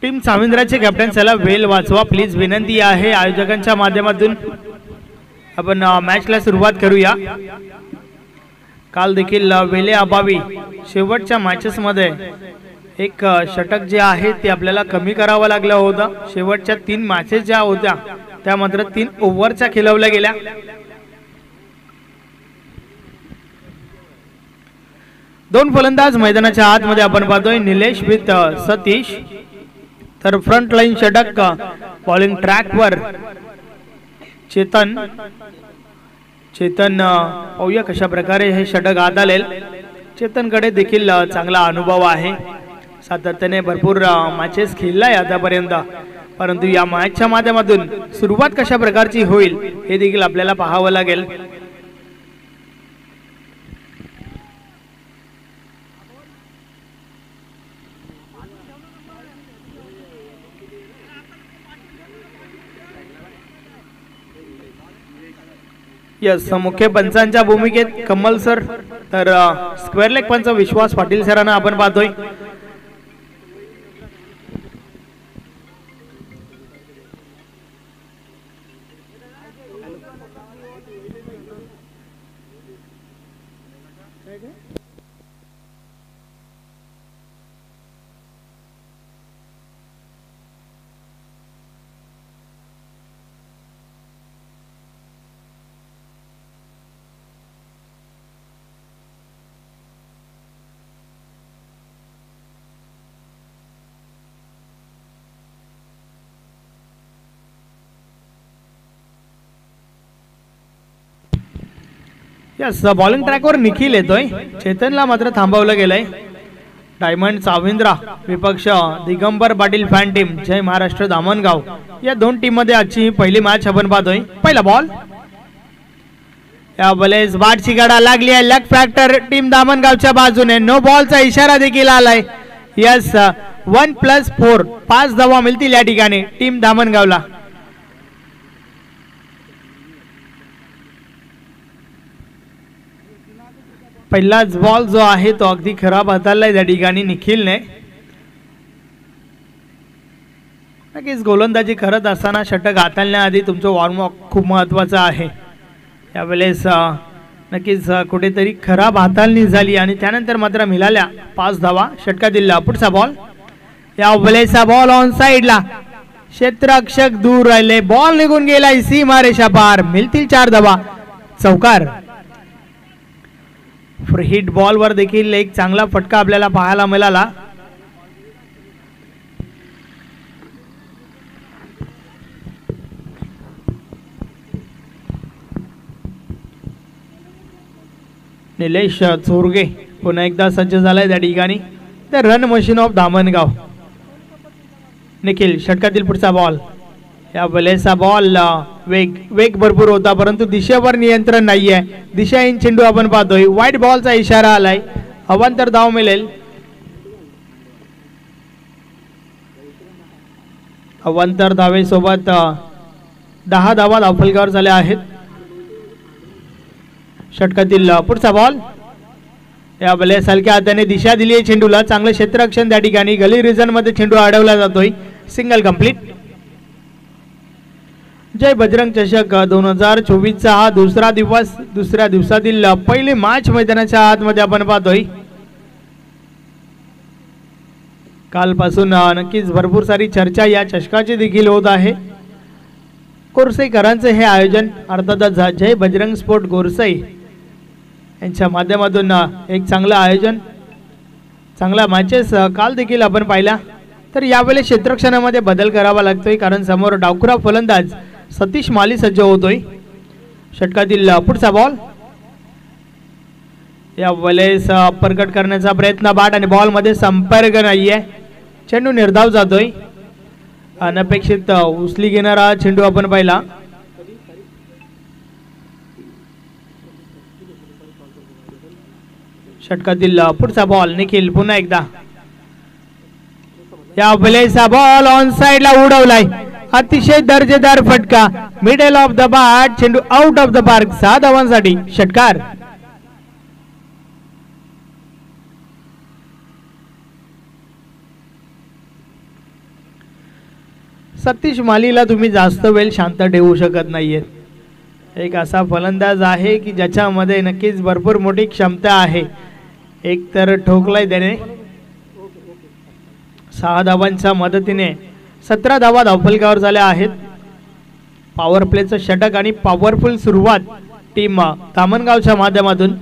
Team साविंद्राचे captain चला वेल वाचवा please विनंती आहे आयोजकांच्या माध्यमातून आपण मॅचला सुरुवात करूया। काल देखील वेले अभावी शेवटच्या मॅचेस मध्ये एक षटक जे आहे ते आपल्याला कमी करावं लागलं होतं। शेवटच्या 3 मॅचेस ज्या होत्या त्या मात्र 3 ओव्हरच्या खेळवल्या गेल्या। दोन फलंदाज मैदानाच्या आतमध्ये आपण पाहतोय निलेश विथ सतीश, तर फ्रंट लाईन षटक बॉलिंग ट्रॅक वर चेतन पाहूया कशा प्रकारे हे षटक आदलेल। चेतनकडे देखील चांगला अनुभव आहे, सातत्याने भरपूर मॅचेस खेळलाय आतापर्यंत, परंतु या मॅचच्या माध्यमातून सुरुवात कशा प्रकारची होईल हे देखील आपल्याला पाहावं लागेल। यस, मुख्य पंचांच्या भूमिकेत कमल सर, तर स्क्वेअर लेग पंच विश्वास पाटील सरांना आपण पाहतोय। यस, बॉलिंग ट्रॅकवर निखिल येतोय, चेतनला मात्र थांबवलं गेलंय। डायमंड साविंद्रा विपक्ष दिगंबर पाटील फॅन टीम जय महाराष्ट्र दामनगाव, या दोन टीम मध्ये आजची पहिली मॅच आपण पाहतोय। पहिला बॉल या बलेस बाटची गाडा लागली आहे, लेग फॅक्टर टीम दामनगावच्या बाजूने, नो बॉलचा इशारा देखील आलाय। यस, 1+4 5 धावा मिळतील या ठिकाणी टीम दामनगावला। पहिलाच बॉल जो आहे तो अगदी खराब हाताळलाय त्या ठिकाणी निखिलने। नक्कीच गोलंदाजी करत असताना षटक हाताळण्याआधी तुमचं वॉर्मअप खूप महत्वाचं आहे। यावेळेस नक्कीच कुठेतरी खराब हाताळणी झाली आणि त्यानंतर मात्र मिळाल्या 5 धावा षटकातील। पुढचा बॉल यावेळेस बॉल ऑन साइडला, क्षेत्ररक्षक दूर राहिले, बॉल निघून गेलाय सीमारेषा पार, मिळतील 4 धावा, चौकार। फ्री हिट बॉल वर देखील एक चांगला फटका आपल्याला पाहायला मिळाला। निलेश चोरगे पुन्हा एकदा सज्ज झालाय त्या ठिकाणी, the run machine of Damangaon. Nikhil षटकातील पुढचा बॉल, या वेळेचा बॉल वेग भरपूर होता परंतु दिशेवर नियंत्रण नाहीये, दिशाहीन चेंडू आपण पाहतोय, वाईट बॉलचा इशारा आलाय, अवांतर धाव मिळेल। अवांतर धावेसोबत 10 धावा धावफलकावर झाल्या आहेत। षटकातील पुढचा बॉल, या वेळेस हलक्या हाताने दिशा दिली आहे चेंडूला, चांगलं क्षेत्ररक्षण त्या ठिकाणी, गली रिजन मध्ये चेंडू अडवला जातोय, सिंगल कंप्लीट। जय बजरंग चषक 2024चा हा दुसरा दिवस, दुसऱ्या दिवसातील पहिली मॅच मैदानाच्या आतमध्ये आपण पाहतोय। कालपासून नक्कीच भरपूर सारी चर्चा या चषकाची देखील होत आहे। गोरसईकरांचे हे आयोजन अर्थातच जय बजरंग स्पोर्ट गोरसई यांच्या माध्यमातून एक चांगलं आयोजन, चांगला मॅचेस काल देखील आपण पाहिला, तर यावेळेस क्षेत्ररक्षणामध्ये बदल करावा लागतोय कारण समोर डावखुरा फलंदाज सतीश माली सज्ज होतोय। षटकातील पुढचा बॉल, या वेळेस अपरकट करण्याचा प्रयत्न बाट आणि बॉल मध्ये संपर्क नाहीये, चेंडू निर्धाव जातोय, अनपेक्षित उचली घेणारा चेंडू आपण पाहिला। षटकातील पुढचा बॉल, निखिल पुन्हा एकदा, या वेळेचा बॉल ऑन साइडला उडवलाय, अतिशय दर्जेदार फटका, मिडल ऑफ द बॅट, चेंडू आउट ऑफ द पार्क, 6 धावांसाठी षटकार। सतीश मालीला तुम्ही जास्त वेळ शांत ठेवू शकत नाहीये. एक असा फलंदाज आहे की ज्याच्यामध्ये नक्कीच भरपूर मोठी क्षमता आहे. एक तर ठोकलाय त्याने 6 धावांच्या मदतीने 17 धावा धावफलकावर झाल्या आहेत. पॉवर प्लेचं षटक आणि पॉवरफुल सुरुवात टीम धामणगावच्या माध्यमातून.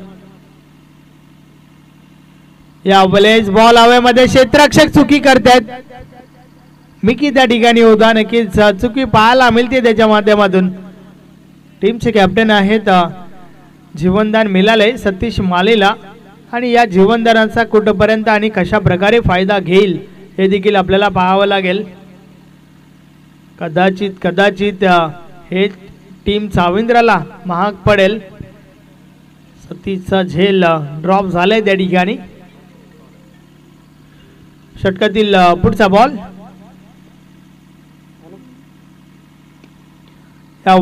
या बॉलेज बॉल हवेमध्ये क्षेत्ररक्षक चुकी करतात. मिकी त्या ठिकाणी होता. नक्कीच चुकी पाहायला मिळते त्याच्या माध्यमातून. टीमचे कॅप्टन आहेत जीवनदान मिळाले सतीश मालेला आणि या जीवनदानाचा कुठपर्यंत आणि कशा प्रकारे फायदा घेईल हे देखील आपल्याला पाहावं लागेल. कदाचित हे टीम चाविंद्राला महाग पडेल. सतीशचा झेल ड्रॉप झालाय त्या ठिकाणी. षटकातील पुढचा बॉल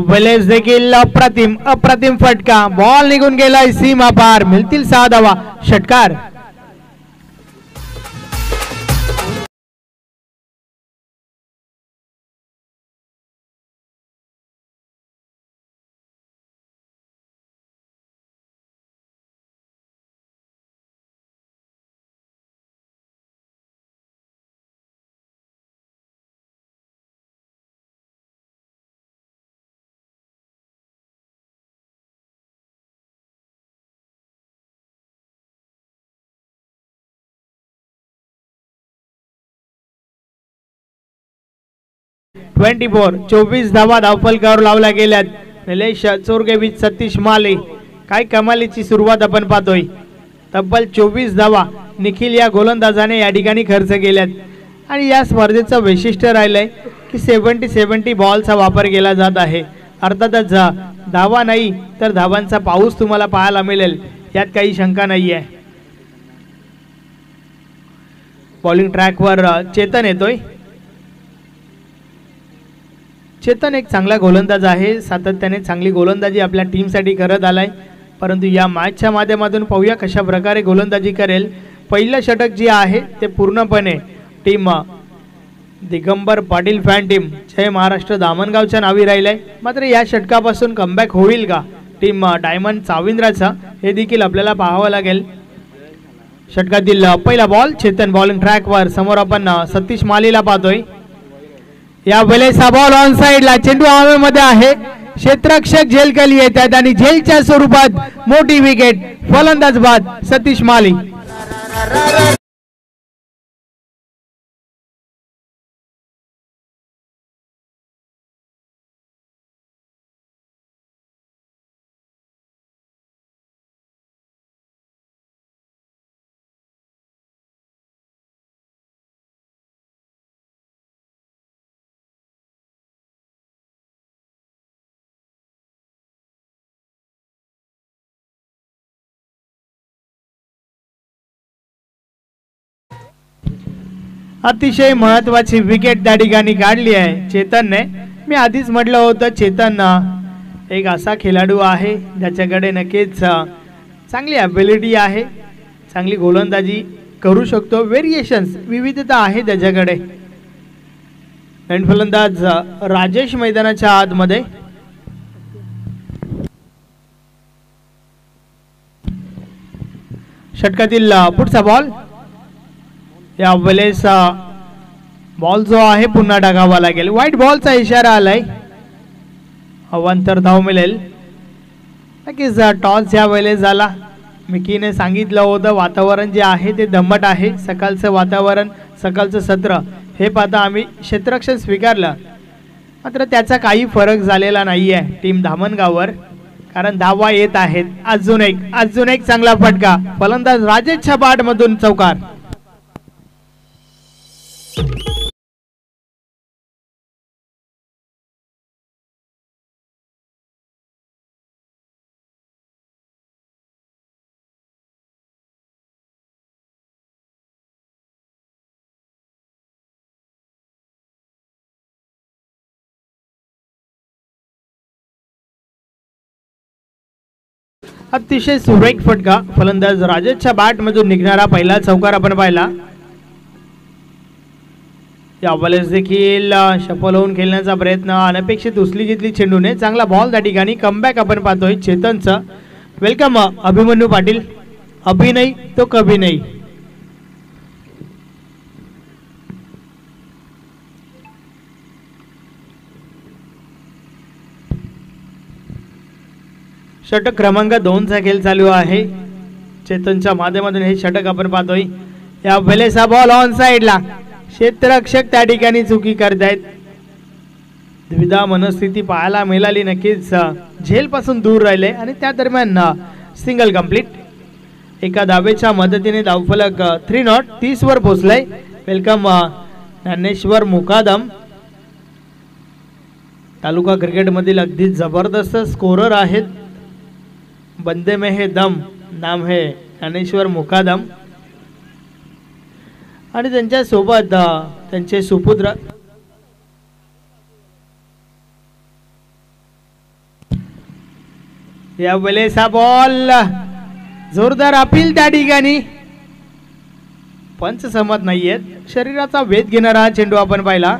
वेलेस देखील अप्रतिम फटका. बॉल निघून गेलाय सीमा पार. मिळतील 6 धावा. षटकार. .24 24 धावा धावफलकावर लावल्या गेल्यात. निलेश चोरगेविच सतीश माले काय कमालीची सुरुवात आपण पाहतोय. तब्बल 24 धावा निखिल या गोलंदाजाने या ठिकाणी खर्च केल्यात. आणि या स्पर्धेचं वैशिष्ट्य राहिलंय की 70 बॉलचा वापर केला जात आहे. अर्थातच धावा नाही तर धावांचा पाऊस तुम्हाला पाहायला मिळेल यात काही शंका नाही आहे. बॉलिंग ट्रॅकवर चेतन येतोय. चेतन एक चांगला गोलंदाज आहे. सातत्याने चांगली गोलंदाजी आपल्या टीमसाठी करत आलाय. परंतु या मॅचच्या माध्यमातून पाहूया कशा प्रकारे गोलंदाजी करेल. पहिलं षटक जे आहे ते पूर्णपणे team Digambar Patil fan team Jai Maharashtra धामणगावच्या नावी राहिलंय. मात्र या षटकापासून कमबॅक होईल का टीम डायमंड चाविंद्राचा हे देखील आपल्याला पाहावं लागेल. षटकातील पहिला बॉल चेतन बॉलिंग ट्रॅकवर. समोर आपण सतीश मालीला पाहतोय. या वेळेस हा बॉल ऑन साइडला. चेंडू हवेमध्ये आहे. क्षेत्ररक्षक झेल खाली येतात आणि झेलच्या स्वरूपात मोठी विकेट. फलंदाज बाद सतीश माली. अतिशय महत्वाची विकेट त्या ठिकाणी काढली आहे चेतनने. मी आधीच म्हटलं होतं चेतन एक असा खेळाडू आहे ज्याच्याकडे नक्कीच चांगली ॲबिलिटी आहे. चांगली गोलंदाजी करू शकतो. व्हेरिएशन्स विविधता आहे त्याच्याकडे. एंड फलंदाज राजेश मैदानाच्या आतमध्ये. षटकातील पुढचा बॉल. या वेळेस बॉल जो आहे पुन्हा टाकावा लागेल. व्हाईट बॉलचा इशारा आलाय. अवांतर धाव मिळेल. नक्कीच टॉस या वेळेस झाला. मिकीने सांगितलं होतं वातावरण जे आहे ते दमट आहे. सकाळचं वातावरण सकाळचं सत्र हे पाहता आम्ही क्षेत्ररक्षण स्वीकारलं. मात्र त्याचा काही फरक झालेला नाही आहे टीम धामणगाववर. कारण धावा येत आहेत. अजून एक चांगला फटका. फलंदाज राजेशच्या बॅटमधून चौकार. अतिशय सुरेख फटका. फलंदाज राजेशच्या बॅटमधून निघणारा पहिला चौकार आपण पाहिला. या बॉलेस देखील सफल होऊन खेळण्याचा प्रयत्न, अनपेक्षित उचली घेतली चेंडूने, चांगला बॉल त्या ठिकाणी. कमबॅक आपण पाहतोय चेतनचं. वेलकम अभिमन्यू पाटील. अभि नाही तो कभी नाही. षटक क्रमांक 2 चा खेळ चालू आहे. चेतनच्या माध्यमातून हे षटक आपण पाहतोय. या वेळेचा बॉल ऑन साइडला, क्षेत्ररक्षक त्या ठिकाणी चुकी करतायत. द्विधा मनस्थिती पाहायला मिळाली. नक्कीच झेल पासून दूर राहिले आणि त्या दरम्यान सिंगल कंप्लीट. एका धावेच्या मदतीने धावफलक 3 नॉट 30 वर पोहोचलाय. वेलकम ज्ञानेश्वर मुकादम. तालुका क्रिकेट मधील अगदी जबरदस्त स्कोरर आहेत. बंदे में है दम नाम है ज्ञानेश्वर मुकादम आणि त्यांच्या सोबत त्यांचे सुपुत्र या वेळेचा बॉल जोरदार अपील त्या ठिकाणी. पंच सहमत नाहीयेत. शरीराचा वेध घेणारा हा चेंडू आपण पाहिला.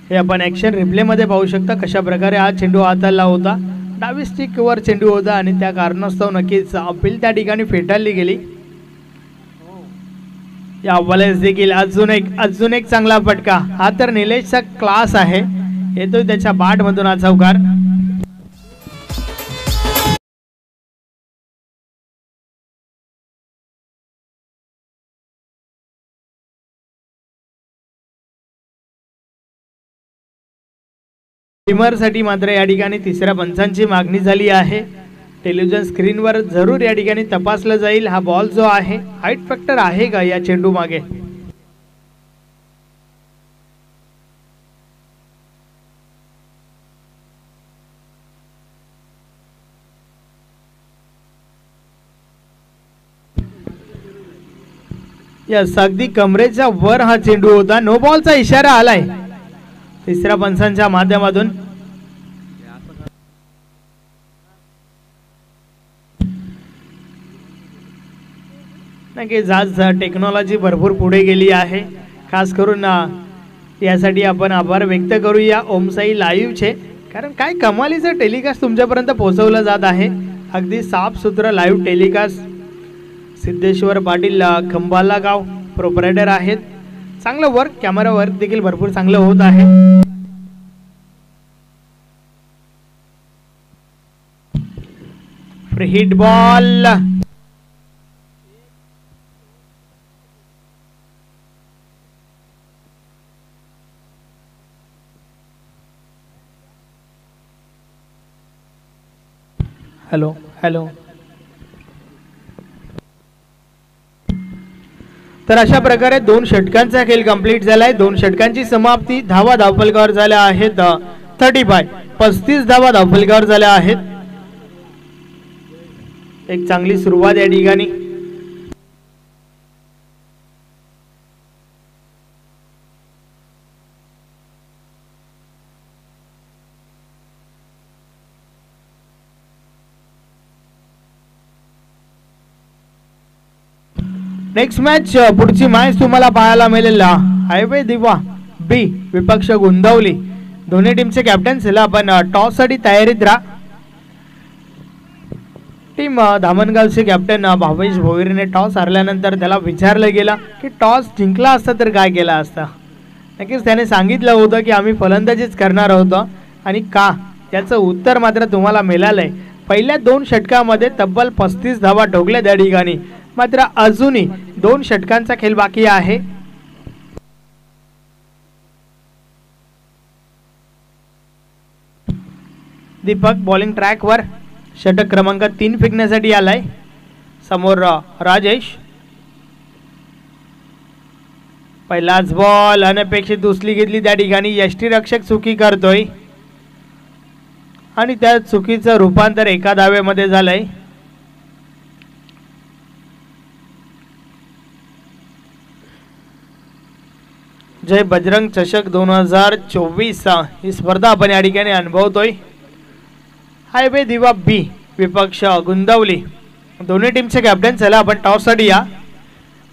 हे आपण ऍक्शन रिप्ले मध्ये पाहू शकता कशा प्रकारे हा चेंडू हाताळला होता. डावी स्टिक वर चेंडू होता आणि त्या कारणास्तव नक्कीच अपील त्या ठिकाणी फेटाळली गेली. या बॉलेस देखील अजून एक चांगला फटका. हा तर निलेशचा क्लास आहे. येतोय त्याच्या बाट मधून हा चौकार. साठी मात्र या ठिकाणी तिसऱ्या पंचांची मागणी झाली आहे. टेलिव्हिजन स्क्रीनवर जरूर या ठिकाणी तपासलं जाईल हा बॉल जो आहे हाईट फॅक्टर आहे का या चेंडू मागे. यस, अगदी कमरेच्या वर हा चेंडू होता. नो बॉलचा इशारा आलाय तिसऱ्या पंचांच्या माध्यमातून. नक्कीच आज टेक्नॉलॉजी भरपूर पुढे गेली आहे. खास करून यासाठी आपण आभार व्यक्त करूया ओमसाई लाईव्हचे. कारण काय कमालीचं टेलिकास्ट तुमच्यापर्यंत पोहोचवलं जात आहे. अगदी साफ सुथरा लाईव्ह टेलिकास्ट. सिद्धेश्वर पाटील खंबाला गाव प्रोप्रायटर आहेत. चांगलं वर्क, कॅमेरा वर्क देखील भरपूर चांगलं होत आहे. Free hit ball. Hello hello. तर अशा प्रकारे 2 षटकांचा खेळ कंप्लीट झालाय. 2 षटकांची समाप्ती. धावा धावफलकावर झाल्या आहेत 35 धावा धावफलकावर झाल्या आहेत. एक चांगली सुरुवात या ठिकाणी. नेक्स्ट मॅच पुढची मॅच तुम्हाला पाहायला मिळेल हायवे दिवा बी विपक्ष गोंदवली. दोन्ही टीमचे कॅप्टन्स आपण टॉस साठी तयारीत राहा. टीम धामणगावचे कॅप्टन भावेश भोईरने टॉस हरल्यानंतर त्याला विचारलं गेलं की टॉस जिंकला असता तर काय केलं असतं. नक्कीच त्याने सांगितलं होतं की आम्ही फलंदाजीच करणार होतो आणि का, त्याचं उत्तर मात्र तुम्हाला मिळालंय. पहिल्या 2 षटकामध्ये तब्बल 35 धावा ठोकल्या त्या ठिकाणी. मात्र अजूनही 2 षटकांचा खेळ बाकी आहे. दीपक बॉलिंग ट्रॅक वर. षटक क्रमांक 3 फेकण्यासाठी आलाय. समोर राजेश. पहिलाच बॉल अनपेक्षित उचली घेतली त्या ठिकाणी. यष्टीरक्षक चुकी करतोय आणि त्या चुकीचं रूपांतर एका धावेमध्ये झालंय. जय बजरंग चषक 2024 ही स्पर्धा आपण या ठिकाणी अनुभवतोय. हायवे दिवा बी विपक्ष गोंदवली. दोन्ही टीमचे कॅप्टन. चला आपण टॉस साठी या.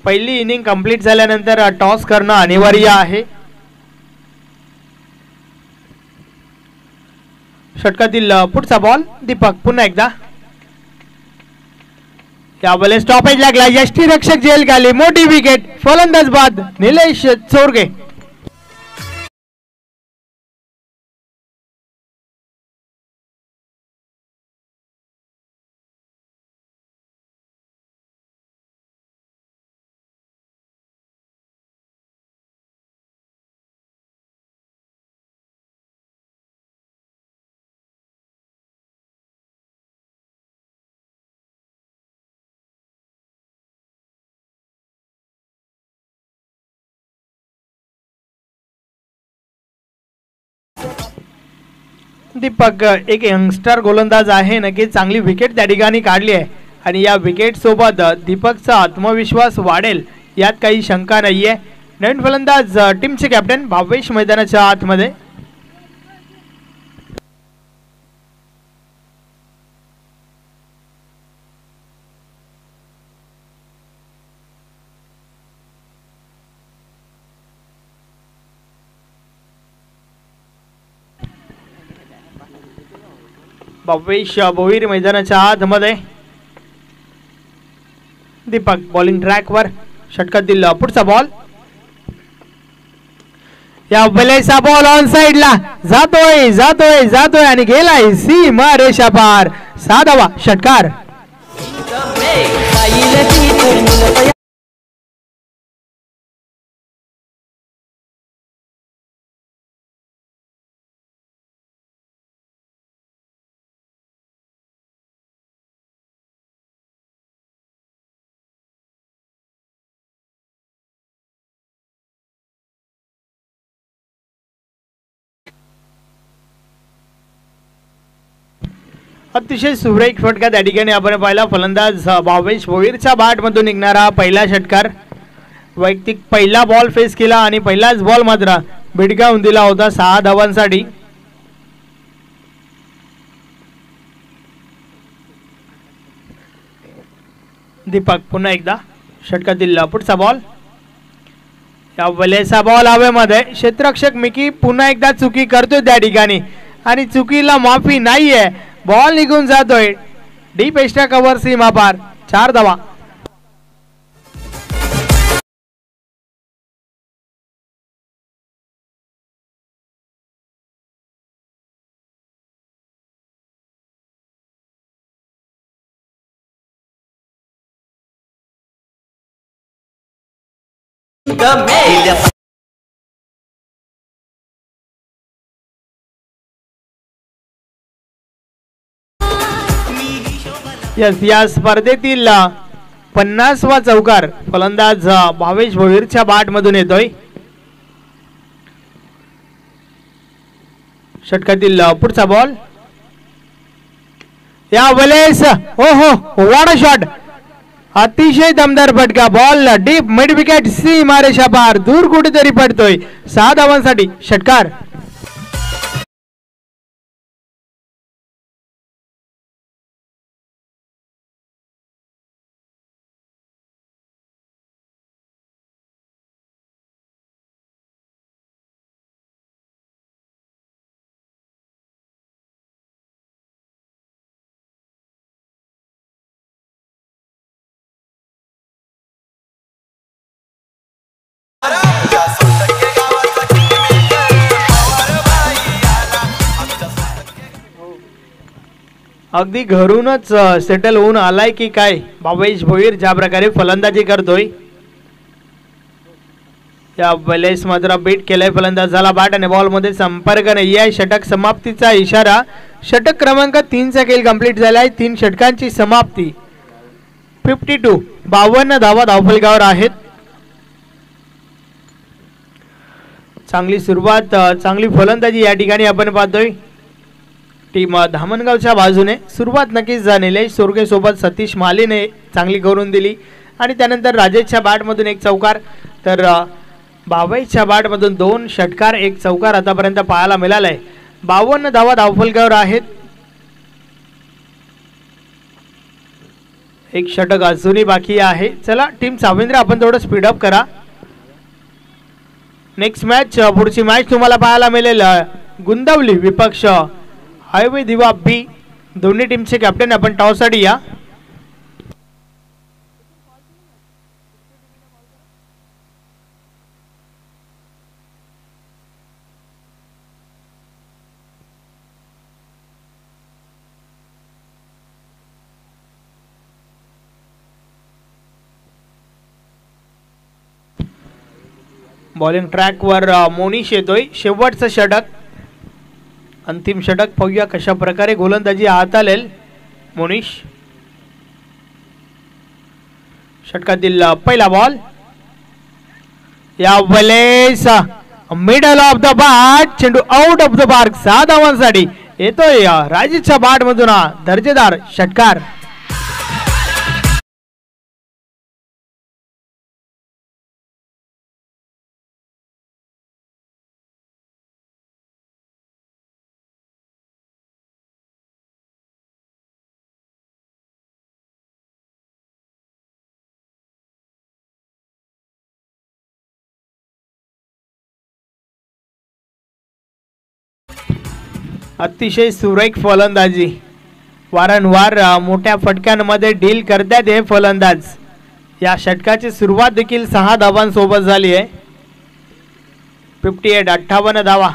पहिली इनिंग कंप्लीट झाल्यानंतर टॉस करणं अनिवार्य आहे. षटकातील पुढचा बॉल दीपक पुन्हा एकदा. यावेळी स्टॉपेज लागला. यष्टीरक्षक जेल खाली. मोठी विकेट. फलंदाज बाद निलेश चोरगे. दीपक एक यंगस्टर गोलंदाज आहे. नक्कीच चांगली विकेट त्या ठिकाणी काढली आहे आणि या विकेट सोबत दीपकचा आत्मविश्वास वाढेल यात काही शंका नाहीये. नवीन फलंदाज टीमचे कॅप्टन भावेश मैदानाच्या आतमध्ये. भावेश भोईर मैदानाच्या आतमध्ये. दीपक बॉलिंग ट्रॅकवर. षटकातील पुढचा बॉल. या वेळेचा बॉल ऑन साइडला जातोय जातोय जातोय आणि गेलाय सीमा रेषा पार. 6वा षटकार. अतिशय सुरेख फटका त्या ठिकाणी आपण पाहिला. फलंदाज भावेश भोईरच्या बॅट मधून निघणारा पहिला षटकार. वैयक्तिक पहिला बॉल फेस केला आणि पहिलाच बॉल मात्र भिडकावून दिला होता 6 धावांसाठी. दीपक पुन्हा एकदा. षटकातील पुढचा बॉल. या वेळेचा बॉल हवेमध्ये. क्षेत्ररक्षक मिकी पुन्हा एकदा चुकी करतोय त्या ठिकाणी आणि चुकीला माफी नाहीये. बॉल निघून जातोय. डीप एक्स्ट्रा कव्हर सीमा पार. 4 धावा. या स्पर्धेतील 50वा चौकार फलंदाज भावेश भोईरच्या बॅट मधून येतोय. षटकातील पुढचा बॉल. या वेळेस ओहो व्हॉट अ शॉट. अतिशय दमदार फटका. बॉल डीप मिड विकेट सीमा रेषा पार. दूर कुठेतरी पडतोय. 6 धावांसाठी षटकार. अगदी घरूनच सेटल होऊन आलाय की काय भावेश भोईर ज्या प्रकारे फलंदाजी करतोय. या वेळेस मात्र बीट केलाय फलंदाजाला बॅट आणि बॉल मध्ये संपर्क नाही आहे. षटक समाप्तीचा इशारा. षटक क्रमांक 3 चा खेळ कंप्लीट झालाय. 3 षटकांची समाप्ती. 52 52 धावा धावफलकावर आहेत. चांगली सुरुवात चांगली फलंदाजी या ठिकाणी आपण पाहतोय. टीम धामणगावच्या बाजूने सुरुवात नक्कीच निलेश चोरगे सोबत सतीश मालीने चांगली करून दिली आणि त्यानंतर राजेशच्या बॅट मधून एक चौकार तर भावेशच्या बॅट मधून 2 षटकार 1 चौकार आतापर्यंत पाहायला मिळालाय. 52 धावा धावफलकावर आहेत. एक षटक अजूनही बाकी आहे. चला टीम साविंद्रा आपण थोडं स्पीडअप करा. नेक्स्ट मॅच पुढची मॅच तुम्हाला पाहायला मिळेल गुंदवली विपक्ष हायवे दिवा बी. दोन्ही टीमचे कॅप्टन आपण टॉससाठी या. बॉलिंग ट्रॅक वर मोनिश येतोय. शेवटचं षटक, अंतिम षटक. पाहूया कशा प्रकारे गोलंदाजी हाताळेल मोनिश. षटकातील पहिला बॉल या वेळेस मिडल ऑफ द बॅट, चेंडू आउट ऑफ द पार्क. 7 धावांसाठी येतोय राजेशच्या बॅट मधून दर्जेदार षटकार. अतिशय सुरेख फलंदाजी, वारंवार मोठ्या फटक्यांमध्ये डील करतात हे फलंदाज. या षटकाची सुरुवात देखील 6 धावांसोबत झाली आहे. 58 58 धावा.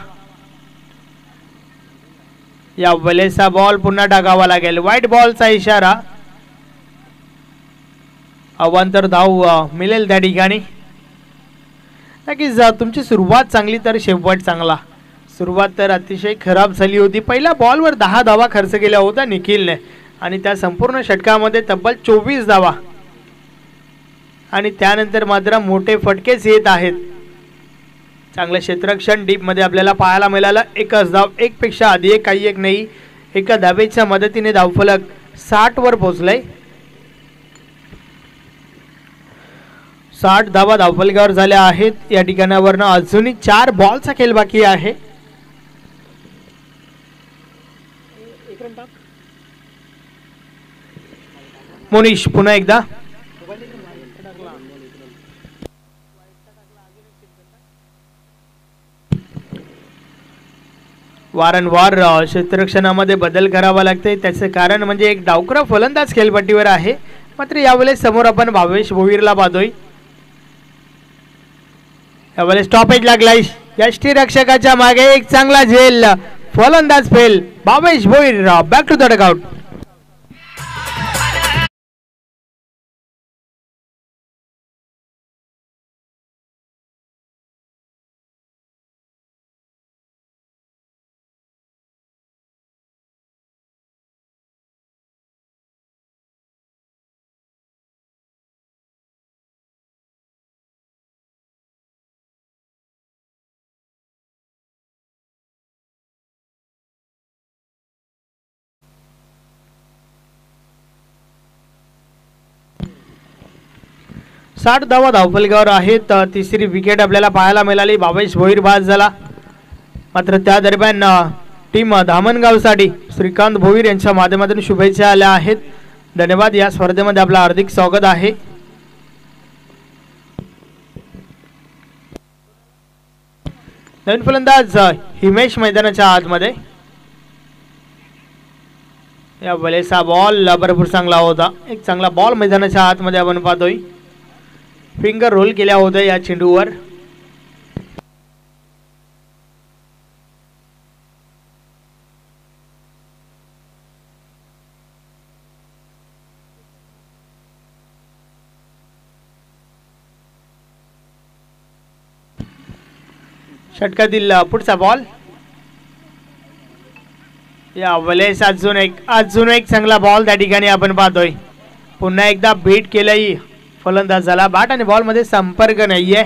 या वेळेचा बॉल पुन्हा टाकावा लागेल. व्हाईट बॉलचा इशारा. अवांतर धाव मिळेल त्या ठिकाणी. नक्कीच तुमची सुरुवात चांगली तर शेवट चांगला. सुरुवात तर अतिशय खराब झाली होती. पहिल्या बॉलवर 10 धावा खर्च केल्या होत्या निखिलने आणि त्या संपूर्ण षटकामध्ये तब्बल 24 धावा. आणि त्यानंतर मात्र मोठे फटकेच येत आहेत. चांगलं क्षेत्ररक्षण डीपमध्ये आपल्याला पाहायला मिळालं. एकच धाव, एक पेक्षा अधिक काही एक नाही. एका धावेच्या मदतीने धावफलक 60 वर पोहोचलाय. 60 धावा धावफलकावर झाल्या आहेत. या ठिकाणावरनं अजूनही 4 बॉलचा खेळ बाकी आहे. मोनिश पुन्हा एकदा. वारंवार क्षेत्ररक्षणामध्ये बदल करावा लागते. त्याचे कारण म्हणजे एक डावखुरा फलंदाज खेळपट्टीवर आहे. मात्र यावेळेस समोर आपण भावेश भोईरला पाहतोय. यावेळेस स्टॉपेज लागलाय. यष्टीरक्षकाच्या मागे एक चांगला झेल. फलंदाज फेल. Bhavesh Bhoir back to the dugout. साठ धावा धावफलकावर आहेत. तिसरी विकेट आपल्याला पाहायला मिळाली. भावेश भोईर बाद झाला. मात्र त्या दरम्यान टीम धामणगावसाठी श्रीकांत भोईर यांच्या माध्यमातून शुभेच्छा आल्या आहेत. धन्यवाद. या स्पर्धेमध्ये आपलं हार्दिक स्वागत आहे. नवीन फलंदाज हिमेश मैदानाच्या आतमध्ये. या वेळेचा बॉल भरपूर चांगला होता. एक चांगला बॉल मैदानाच्या आतमध्ये आपण पाहतोय. फिंगर रोल केल्या होत्या या चेंडूवर. षटकातील पुढचा बॉल. या वेळेस अजून एक चांगला बॉल त्या ठिकाणी आपण पाहतोय. पुन्हा एकदा बीट केलंय फलंदाजाला. बॅट आणि बॉल मध्ये संपर्क नाहीये.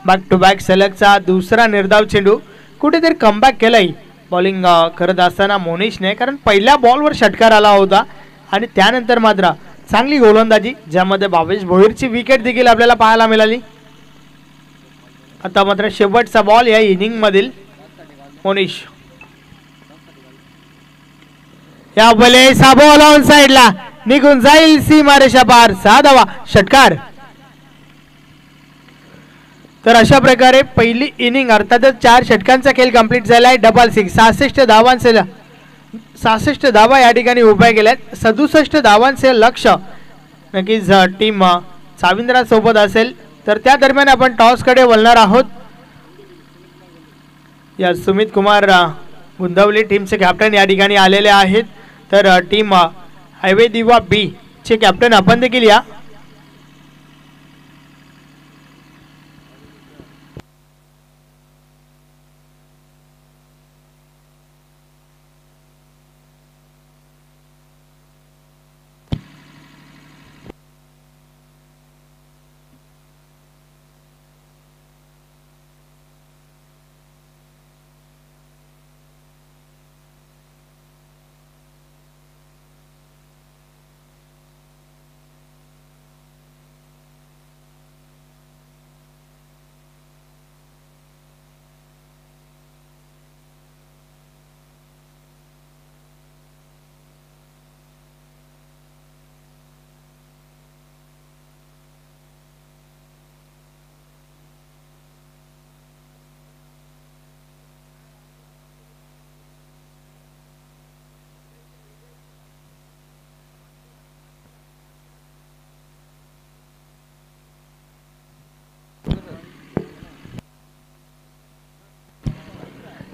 बॅक टू बॅक सलगचा दुसरा निर्धाव चेंडू. कुठेतरी कमबॅक केलंय बॉलिंग करत असताना मोनिशने. कारण पहिल्या बॉलवर षटकार आला होता आणि त्यानंतर मात्र चांगली गोलंदाजी, ज्यामध्ये भावेश भोईरची विकेट देखील आपल्याला पाहायला मिळाली. आता मात्र शेवटचा बॉल या इनिंग मधील. मोनिश. या वेळेस बॉल ऑन साइडला. निघून जाईल सीमारेषा पार 6 धावा षटकार. तर अशा प्रकारे पहिली इनिंग अर्थातच 4 षटकांचा खेळ कंप्लीट झालाय. डबल 6 66 धावांसह 66 धावा या ठिकाणी उभ्या गेल्यात. 67 धावांचे लक्ष नक्कीच टीम चाविंद्रा सोबत असेल. तर त्या दरम्यान आपण टॉस कडे वळणार आहोत. या सुमित कुमार गुंदवली टीमचे कॅप्टन या ठिकाणी आलेले आहेत. तर टीम हायवे दिवा बी चे कॅप्टन आपण देखील या.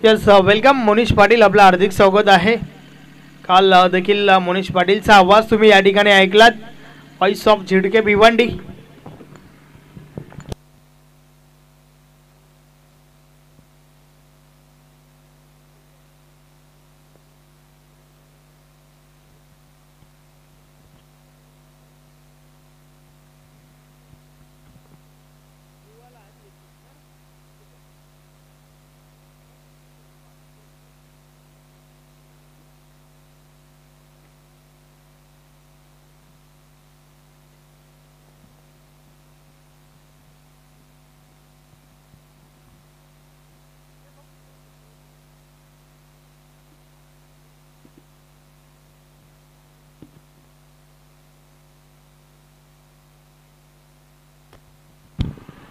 यस वेलकम मोनिश पाटील, आपलं हार्दिक स्वागत आहे. काल देखील मोनिश पाटीलचा आवाज तुम्ही या ठिकाणी ऐकलात. Voice of Zidke Bhiwandi.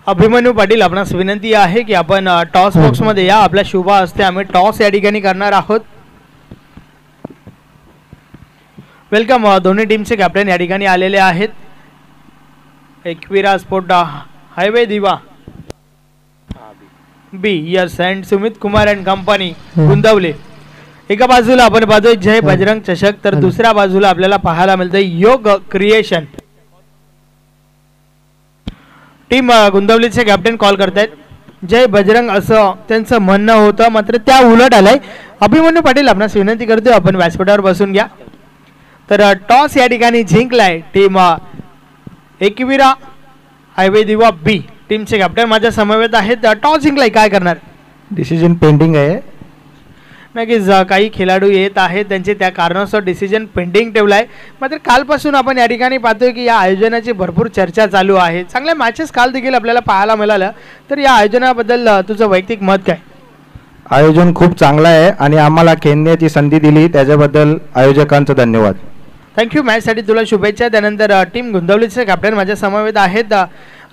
अभिमन्यू पाटील, आपणास विनंती आहे की आपण टॉस बॉक्स मध्ये या. आपल्या शुभ हस्ते आम्ही टॉस या ठिकाणी करणार आहोत. वेलकम. दोन्ही टीमचे कॅप्टन या ठिकाणी आलेले आहेत. एकविरा स्पोर्ट हायवे दिवा बी यस and Sumit Kumar and company Gundavale. एका बाजूला आपण पाहतोय जय बजरंग चषक, तर दुसऱ्या बाजूला आपल्याला पाहायला मिळतंय योग क्रिएशन. टीम गुंदवलीचे कॅप्टन कॉल करतायत जय बजरंग असं त्यांचं म्हणणं होतं, मात्र त्या उलट आलंय. अभिमन्यू पाटील, आपणास विनंती करतोय आपण व्यासपीठावर बसून घ्या. तर टॉस या ठिकाणी जिंकलाय टीम एकविरा हायवे दिवा बी. टीमचे कॅप्टन माझ्या समवेत आहेत. टॉस जिंकलाय, काय करणार? डिसिजन पेंडिंग आहे. नक्कीच काही खेळाडू येत आहेत, त्यांचे त्या कारणास्तव डिसिजन पेंडिंग ठेवलाय. मात्र कालपासून आपण या ठिकाणी पाहतोय की या आयोजनाची भरपूर चर्चा चालू आहे. चांगल्या मॅचेस काल देखील आपल्याला पाहायला मिळाल्या. तर या आयोजनाबद्दल तुझं वैयक्तिक मत काय? आयोजन खूप चांगलं आहे आणि आम्हाला खेळण्याची संधी दिली त्याच्याबद्दल आयोजकांचं धन्यवाद. थँक्यू. मॅचसाठी तुला शुभेच्छा. त्यानंतर टीम गुंदवलीचे कॅप्टन माझ्या समवेत आहेत.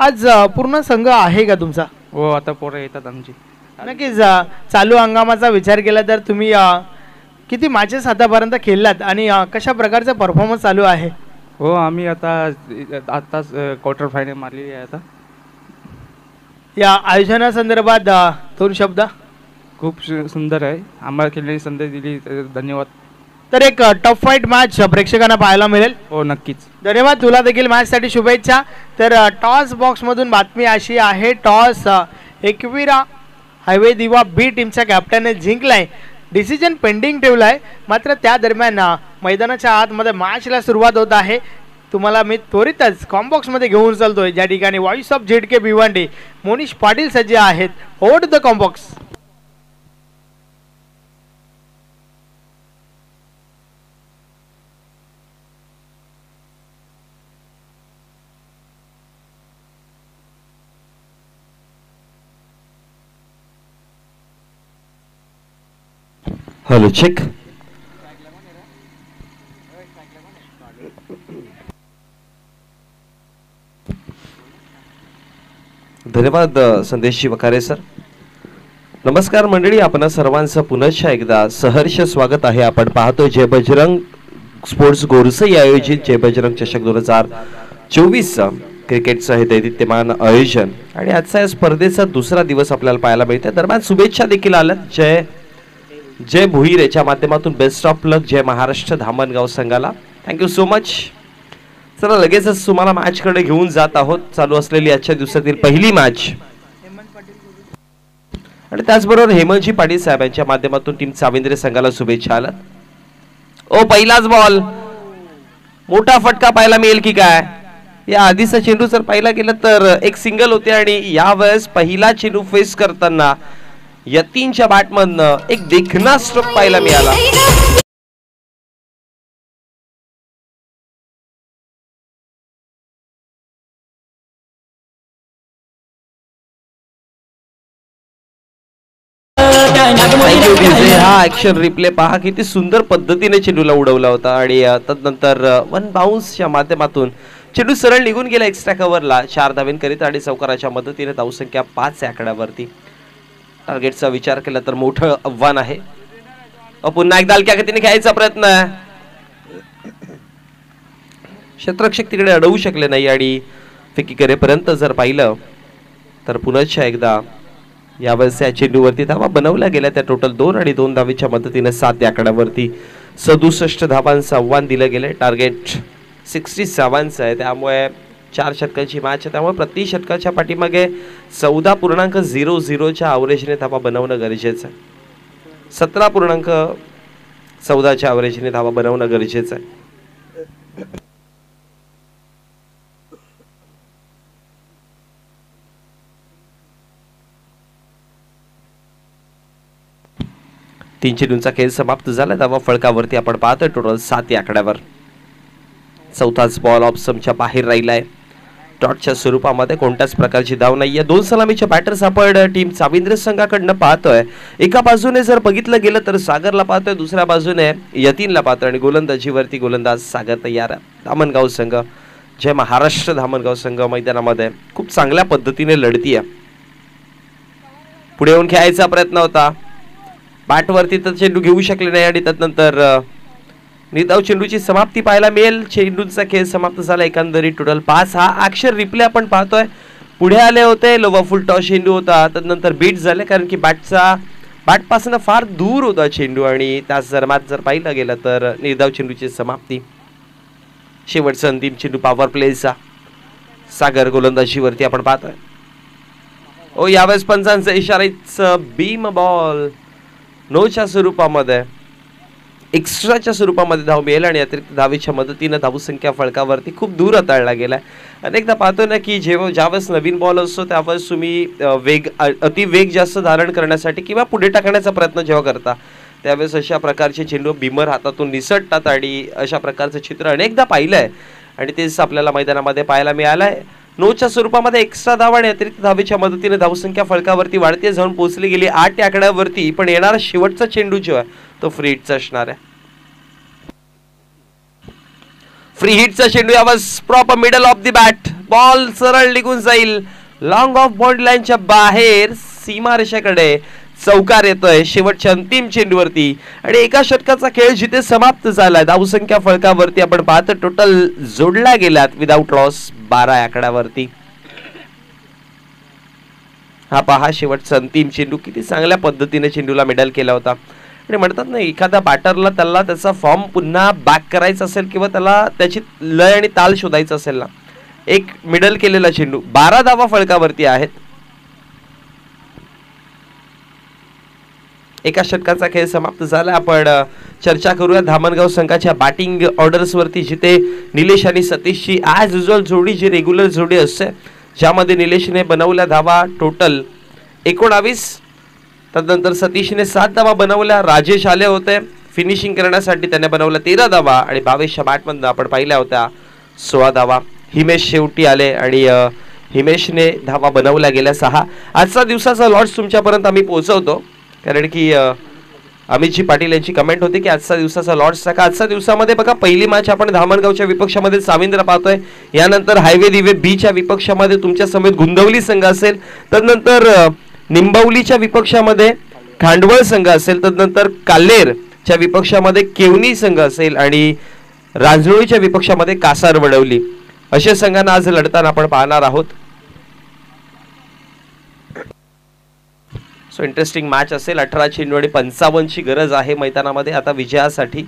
आज पूर्ण संघ आहे का तुमचा? हो, आता पोरं येतात आमची. नक्कीच चालू हंगामाचा विचार केला तर तुम्ही किती मॅचेस आतापर्यंत खेळलात आणि कशा प्रकारचा परफॉर्मन्स चालू आहे? हो, आम्ही आताच क्वार्टर फायनल मारलेली आहे. आता या आयोजनासंदर्भात 2 शब्द. खूप सुंदर आहे, आम्हाला खेळण्याची संधी दिली, धन्यवाद. तर एक टफ फाईट मॅच प्रेक्षकांना पाहायला मिळेल. हो, नक्कीच. धन्यवाद. तुला देखील मॅचसाठी शुभेच्छा. तर टॉस बॉक्समधून बातमी अशी आहे, टॉस एकविरा हायवे दिवा बी टीमच्या कॅप्टनने जिंकलाय. डिसिजन पेंडिंग ठेवलाय. मात्र त्या दरम्यान मैदानाच्या आतमध्ये मॅचला सुरुवात होत आहे. तुम्हाला मी त्वरितच कॉम्बॉक्समध्ये घेऊन चालतोय, ज्या ठिकाणी voice of ZK Bhiwandi Monish Patil सज्ज आहेत. Over to the combox. Hello check. धन्यवाद संदेशजी वखारे सर. नमस्कार मंडळी, आपणा सर्वांचं पुनश्च एकदा सहर्ष स्वागत आहे. आपण पाहतोय जय बजरंग स्पोर्ट्स गोरसई आयोजित जय बजरंग चषक 2024 क्रिकेटचं हे दैदिप्यमान आयोजन आणि आजचा या स्पर्धेचा दुसरा दिवस आपल्याला पाहायला मिळते. दरम्यान शुभेच्छा देखील आल्यात जय भुईर याच्या माध्यमातून. बेस्ट ऑफ लक जय महाराष्ट्र धामणगाव संघाला. Thank you so much. चला लगेचच तुम्हाला मॅच कडे घेऊन जात आहोत. चालू असलेली आजच्या दिवसातील पहिली मॅच आणि त्याचबरोबर हेमंतजी पाटील साहेब यांच्या माध्यमातून टीम चाविंद्रे संघाला शुभेच्छा आल्यात. ओ पहिलाच बॉल, मोठा फटका पाहायला मिळेल की काय? या आधीचा चेंडू जर पाहिला गेला तर एक सिंगल होते आणि यावेळेस पहिला चेंडू फेस करताना यतीनच्या बॅटमधनं एक देखणा स्ट्रोक पाहायला मिळाला. हा ऍक्शन रिप्ले पहा, किती सुंदर पद्धतीने चेंडूला उडवला होता आणि तदनंतर वन बाउन्सच्या माध्यमातून चेंडू सरळ निघून गेला एक्स्ट्रा कव्हरला. 4 धावेंकरिता आणि चौकाराच्या मदतीने धावसंख्या 5 या आकड्यावरती. टार्गेटचा विचार केला तर मोठं आव्हान आहे. पुन्हा एकदा हलक्या गतीने खेळायचा प्रयत्न. क्षेत्ररक्षक तिकडे अडवू शकले नाही आणि फेकी करेपर्यंत जर पाहिलं तर पुनश्च एकदा यावेळेस या चेंडूवरती धावा बनवल्या गेल्या. त्या टोटल 2 आणि 2 धावेच्या मदतीने 7 या आकड्यावरती 67 धावांचं आव्हान दिलं गेलंय. टार्गेट 67 आहे, त्यामुळे 4 षटकांची मॅच आहे. त्यामुळे प्रति षटकाच्या पाठीमागे 14.00च्या ॲव्हरेजने धावा बनवणं गरजेचं आहे. 17.14च्या ॲव्हरेजने धावा बनवणं गरजेचं आहे. तीन चेंडूंचा खेळ समाप्त झाला. धावा फळकावरती आपण पाहतोय टोटल 7 या आकड्यावर. चौथाच बॉल ऑफ स्टंपच्या बाहेर राहिलाय. डॉटच्या स्वरूपामध्ये कोणत्याच प्रकारची धाव नाहीये. 2 सलामीच्या बॅटर्स आपण टीम चाविंद्रे संघाकडनं पाहतोय. एका बाजूने जर बघितलं गेलं तर सागरला पाहतोय, दुसऱ्या बाजूने यतीनला पाहतोय आणि गोलंदाजीवरती गोलंदाज सागर तयार आहे. धामणगाव संघ जय महाराष्ट्र धामणगाव संघ मैदानामध्ये खूप चांगल्या पद्धतीने लढतीये. पुढे येऊन खेळायचा प्रयत्न होता, बॅटवरती तर चेंडू घेऊ शकले नाही आणि त्यानंतर निर्धाव चेंडूची समाप्ती पाहायला मिळेल. चेंडूचा खेळ समाप्त झाला. एकंदरीत टोटल 5. हा अक्षर रिप्ले आपण पाहतोय. पुढे आले होते, लोवा फुल टॉस चेंडू होता, त्यानंतर बीट झाले कारण की बॅटपासून फार दूर होता चेंडू आणि त्याच दरम्यान जर पाहिलं गेलं तर निर्धाव चेंडूची समाप्ती. शेवटचा अंतिम चेंडू पॉवर प्लेचा सागर गोलंदाजीवरती आपण पाहतोय. यावेळेस पंचांचा इशारा बीम बॉल 9च्या स्वरूपामध्ये एक्स्ट्राच्या स्वरूपामध्ये धाव मिळेल आणि अतिरिक्त धावेच्या मदतीने धावसंख्या फळकावरती खूप दूर हाताळला गेलाय. अनेकदा पाहतो ना की ज्यावेळेस नवीन बॉल असतो त्यावेळेस तुम्ही अतिवेग जास्त धारण करण्यासाठी किंवा पुढे टाकण्याचा प्रयत्न जेव्हा करता त्यावेळेस अशा प्रकारचे चेंडू बिमर हातातून निसटतात आणि अशा प्रकारचं चित्र अनेकदा पाहिलंय आणि तेच आपल्याला मैदानामध्ये पाहायला मिळालंय. 9च्या स्वरूपामध्ये एक्स्ट्रा धावा आणि अतिरिक्त धावेच्या मदतीने धावसंख्या फळकावरती वाढते, जाऊन पोहोचली गेली 8 या आकड्यावरती. पण येणारा शेवटचा चेंडू जो आहे तो फ्री हिटचा असणार आहे. फ्री हिटचा चेंडू यावेळेस proper middle of the bat, ball सरळ निघून जाईल लॉंग ऑफ बाउंड्री लाईनच्या बाहेर सीमारेषेकडे. चौकार येतोय शेवटच्या अंतिम चेंडूवरती आणि एका षटकाचा खेळ जिथे समाप्त झालाय. धावसंख्या फळकावरती आपण पाहतो टोटल जोडल्या गेल्यात विदाउट लॉस 12 या आकड्यावरती. हा पहा शेवटचा अंतिम चेंडू, किती चांगल्या पद्धतीने चेंडूला मिडल केला होता. आणि म्हणतात ना एखाद्या बॅटरला त्याला त्याचा फॉर्म पुन्हा बॅक करायचा असेल किंवा त्याला त्याची लय आणि ताल शोधायचा असेल ना, एक मिडल केलेला चेंडू. 12 धावा फळकावरती आहेत. एका षटकाचा खेळ समाप्त झाला. आपण चर्चा करूया धामणगाव संघाच्या बॅटिंग ऑर्डर्स वरती, जिथे निलेश आणि सतीशची ॲज युजल जोडी जी रेग्युलर जोडी असते, ज्यामध्ये निलेशने बनवल्या धावा टोटल 19, त्यानंतर सतीशने 7 धावा बनवल्या. राजेश आले होते फिनिशिंग करण्यासाठी, त्याने बनवल्या 13 धावा आणि 22च्या बॅटमधून आपण पाहिल्या होत्या 16 धावा. हिमेश शेवटी आले आणि हिमेशने धावा बनवल्या गेल्या 6. आजचा दिवसाचा लॉट्स तुमच्यापर्यंत आम्ही पोहोचवतो कारण की अमितजी पाटील यांची कमेंट होती की आजचा दिवसाचा लॉर्ड्स टाका. आजच्या दिवसामध्ये बघा पहिली मॅच आपण धामणगावच्या विपक्षामध्ये साविंद्र पाहतोय, यानंतर हायवे दिवे बीच्या विपक्षामध्ये तुमच्या समेत गुंदवली संघ असेल, तदनंतर निंबवलीच्या विपक्षामध्ये खांडवळ संघ असेल, तदनंतर काल्हेरच्या विपक्षामध्ये केवनी संघ असेल आणि रांजणोळीच्या विपक्षामध्ये कासार वडवली अशा संघांना आज लढताना आपण पाहणार आहोत. सो इंटरेस्टिंग मॅच असेल. 18 चेंडू आणि 55ची गरज आहे मैदानामध्ये आता विजयासाठी.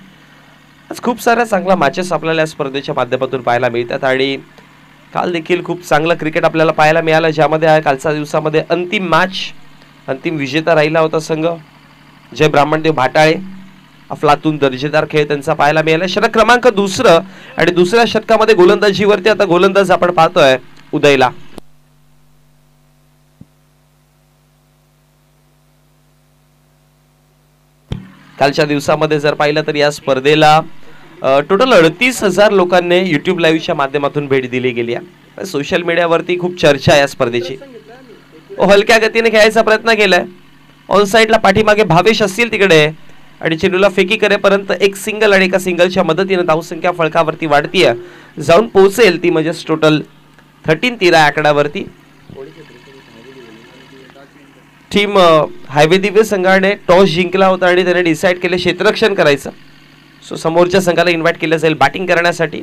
आज खूप साऱ्या चांगल्या मॅचेस आपल्याला या स्पर्धेच्या माध्यमातून पाहायला मिळतात आणि काल देखील खूप चांगलं क्रिकेट आपल्याला पाहायला मिळालं, ज्यामध्ये कालच्या दिवसामध्ये अंतिम मॅच अंतिम विजेता राहिला होता संघ जय ब्राह्मणदेव भाटाळे. अफलातून दर्जेदार खेळ त्यांचा पाहायला मिळाला. षटक क्रमांक दुसरं आणि दुसऱ्या षटकामध्ये गोलंदाजीवरती आता गोलंदाज आपण पाहतोय उदयला. कालच्या दिवसामध्ये जर पाहिलं तर या स्पर्धेला टोटल 38,000 लोकांनी युट्यूब लाईव्हच्या माध्यमातून भेट दिली गेली आहे. सोशल मीडियावरती खूप चर्चा आहे या स्पर्धेची. हलक्या गतीने खेळायचा प्रयत्न केलाय. ऑन साईडला पाठीमागे भावेश असतील तिकडे आणि चेंडूला फेकी करेपर्यंत एक सिंगल आणि एका सिंगलच्या मदतीने धावसंख्या फळकावरती वाढतीये, जाऊन पोहोचेल ती म्हणजेच टोटल 13 आकड्यावरती. टीम हायवे दिव्य संघाने टॉस जिंकला होता आणि त्याने डिसाईड केले क्षेत्ररक्षण करायचं. सो समोरच्या संघाला इन्व्हाइट केलं जाईल बॅटिंग करण्यासाठी.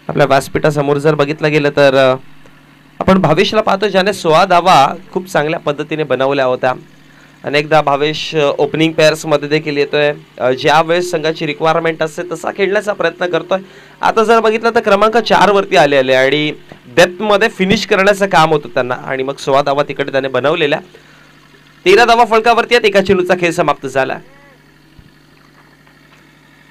आपल्या व्यासपीठासमोर जर बघितलं गेलं तर आपण भावेशला पाहतो, ज्याने 16 धावा खूप चांगल्या पद्धतीने बनवल्या होत्या. अनेकदा भावेश ओपनिंग पेअर्समध्ये देखील येतोय, ज्या वेळेस संघाची रिक्वायरमेंट असते तसा खेळण्याचा प्रयत्न करतोय. आता जर बघितलं तर क्रमांक 4 वरती आले आणि डेप्थमध्ये फिनिश करण्याचं काम होतं त्यांना आणि मग 16 धावा तिकडे त्याने बनवलेल्या. 13 धावा फळकावरती आहेत. एका चेंडूचा खेळ समाप्त झाला.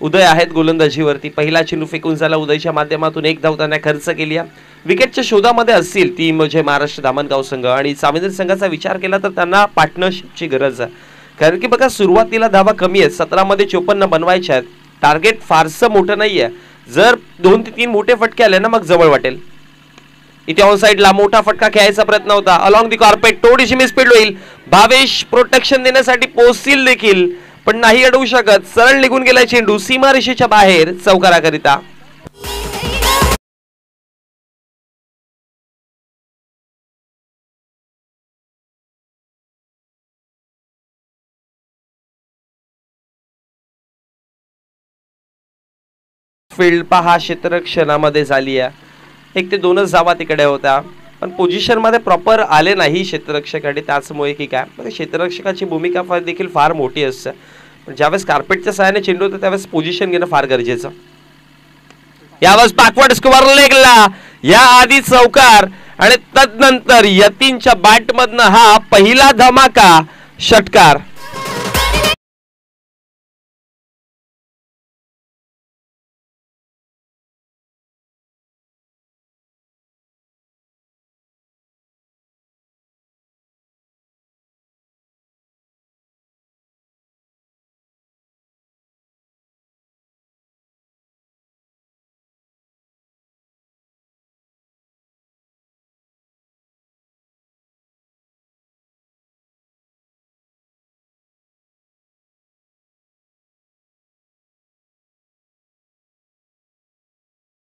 उदय आहेत गोलंदाजीवरती. पहिला चेंडू फेकून झाला उदयच्या माध्यमातून. 1 धाव त्याने खर्च केली. विकेटच्या शोधामध्ये असतील ती म्हणजे महाराष्ट्र धामणगाव संघ आणि साविंद्र संघाचा विचार केला तर त्यांना पार्टनरशिपची गरज आहे. कारण की बघा सुरुवातीला धावा कमी आहेत, 17 मध्ये 54 बनवायच्या आहेत. टार्गेट फारसं मोठं नाहीये. जर 2 ते 3 मोठे फटके आले ना मग जवळ वाटेल. इथे ऑन साइडला मोठा फटका खेळायचा प्रयत्न होता. अलॉंग दी कार्पेट थोडीशी मिसफील्ड होईल. भावेश प्रोटेक्शन देण्यासाठी पोहोचतील देखील पण नाही अडवू शकत. सरळ निघून गेला चेंडू सीमारेषेच्या बाहेर चौकाराकरिता. फील्ड पहा क्षेत्ररक्षणामध्ये झाली आहे. 1 ते 2च धावा तिकडे होत्या पण पोझिशन मध्ये प्रॉपर आले नाही क्षेत्ररक्षक आणि त्याचमुळे की काय क्षेत्ररक्षकाची भूमिका देखील फार मोठी असते. पण ज्यावेळेस कार्पेटच्या सहाय्याने चेंडू होतो त्यावेळेस पोझिशन घेणं फार गरजेचं. यावेळेस बॅकवर्ड स्क्वेअर लेगला या आधी चौकार आणि तदनंतर यतीनच्या बॅट मधनं हा पहिला धमाका षटकार.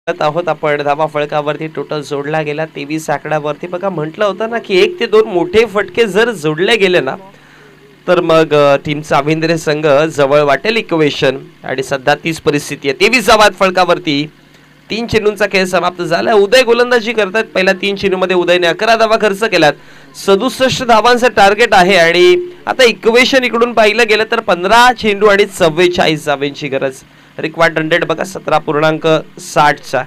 आहोत आपण धावा फळकावरती टोटल जोडला गेला 23 आकड्यावरती. बघा म्हटलं होतं ना की 1 ते 2 मोठे फटके जर जोडले गेले ना तर मग टीमचा अभिंद्रे संघ जवळ वाटेल इक्वेशन आणि सध्या तीच परिस्थिती आहे. 23 धावा फळकावरती. 3 चेंडूंचा खेळ समाप्त झाला. उदय गोलंदाजी करतात. पहिल्या 3 चेंडूमध्ये उदयने 11 धावा खर्च केल्यात. 67 धावांचं टार्गेट आहे आणि आता इक्वेशन इकडून पाहिलं गेलं तर 15 चेंडू आणि 44 धावांची गरज. रिक्वायर्ड 100 बघा 17.60चा.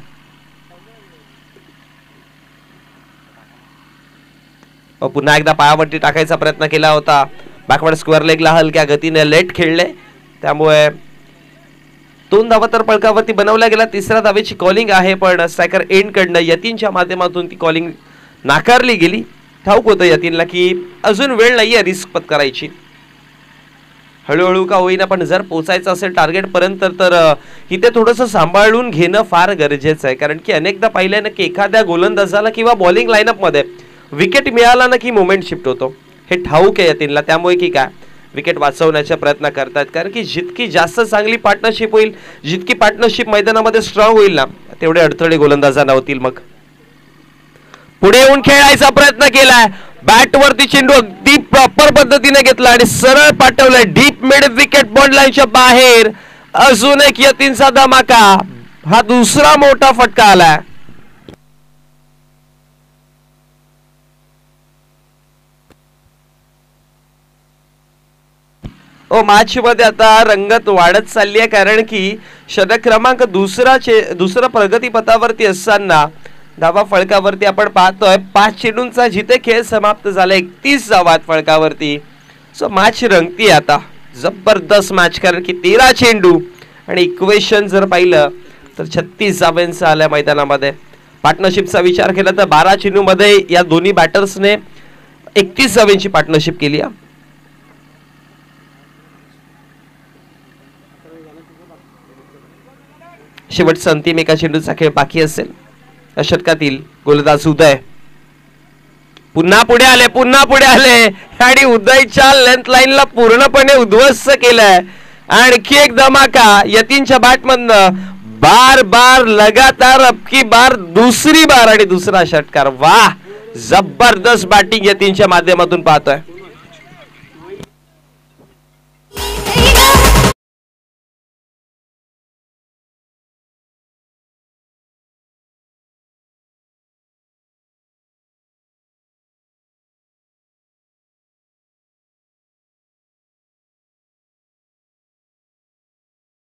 पुन्हा एकदा पायावरती टाकायचा प्रयत्न केला होता. बॅकवर्ड स्क्वेअर लेगला हलक्या गतीने लेट खेळले त्यामुळे 2 धावा तर फळकावरती बनवल्या गेल्या. 3ऱ्या धावेची कॉलिंग आहे पण स्ट्रायकर एंड कडनं यतीनच्या माध्यमातून ती कॉलिंग नाकारली गेली. ठाऊक होतं यतीनला की अजून वेळ नाहीये रिस्क पत्करायची. हळूहळू का होईना पण जर पोचायचं असेल टार्गेट पर्यंत तर इथे थोडंसं सांभाळून घेणं फार गरजेचं आहे. कारण की अनेकदा पाहिलं ना की एखाद्या गोलंदाजाला किंवा बॉलिंग लाईनअप मध्ये विकेट मिळाला ना की मोमेंट शिफ्ट होतो, हे ठाऊक आहे यतीनला. त्यामुळे की काय विकेट वाचवण्याचा प्रयत्न करतात, कारण की जितकी जास्त चांगली पार्टनरशिप होईल, जितकी पार्टनरशिप मैदानामध्ये स्ट्रॉंग होईल ना, तेवढे अडथळे गोलंदाजांना होतील. मग पुढे येऊन खेळायचा प्रयत्न केलाय, बॅट वरती चेंडू अगदी प्रॉपर पद्धतीने घेतला आणि सरळ पाठवलाय डीप मिड विकेट बॉन्ड लाईनच्या बाहेर. अजून एक यतीनचा धमाका, हा दुसरा मोठा फटका आलाय. मॅच मध्ये आता रंगत वाढत चालली आहे, कारण की षटक क्रमांक दुसरा प्रगतीपथावरती असताना धावा फळकावरती आपण पाहतोय 5 चेंडूंचा जिथे खेळ समाप्त झाला 31 धावा फळकावरती. सो मॅच रंगती आता, जबरदस्त मॅच, कारण की 13 चेंडू आणि इक्वेशन जर पाहिलं तर 36 धावांचा आल्या मैदानामध्ये. पार्टनरशिपचा विचार केला तर 12 चेंडू मध्ये या दोन्ही बॅटर्सने 31 धावांची पार्टनरशिप केली आहे. शेवटचा अंतिम एका चेंडूचा खेळ बाकी असेल. षटकातील गोलंदाज उदय पुन्हा पुढे आले आणि उदयच्या लेंथ लाईनला पूर्णपणे उद्ध्वस्त केलंय. आणखी एक धमाका यतीनच्या बॅटमधनं, बार लगातार अबकी बार दुसरी बार आणि दुसरा षटकार. वाह, जबरदस्त बॅटिंग यतीनच्या माध्यमातून पाहतोय.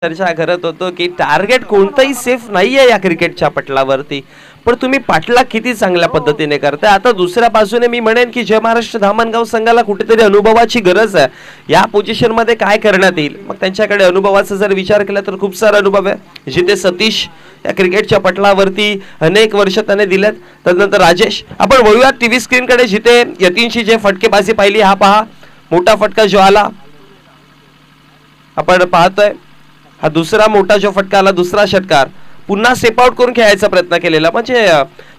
चर्चा करत होतो की टार्गेट कोणतंही सेफ नाहीये या क्रिकेटच्या पटलावरती, पण तुम्ही पाठलाग किती चांगल्या पद्धतीने करताय. आता दुसऱ्या बाजूने मी म्हणेन की जय महाराष्ट्र धामणगाव संघाला कुठेतरी अनुभवाची गरज आहे. या पोझिशन मध्ये काय करण्यात येईल, मग त्यांच्याकडे अनुभवाचा जर विचार केला तर खूप सारा अनुभव आहे. जिथे सतीश या क्रिकेटच्या पटलावरती अनेक वर्ष त्याने दिलेत, त्यानंतर राजेश. आपण वळूयात टीव्ही स्क्रीन कडे, जिथे यतीनची जे फटकेबाजी पाहिली. हा पहा, मोठा फटका जो आला आपण पाहतोय, हा दुसरा मोठा जो फटका आला, दुसरा षटकार. पुन्हा स्टेप आउट करून खेळायचा प्रयत्न केलेला, म्हणजे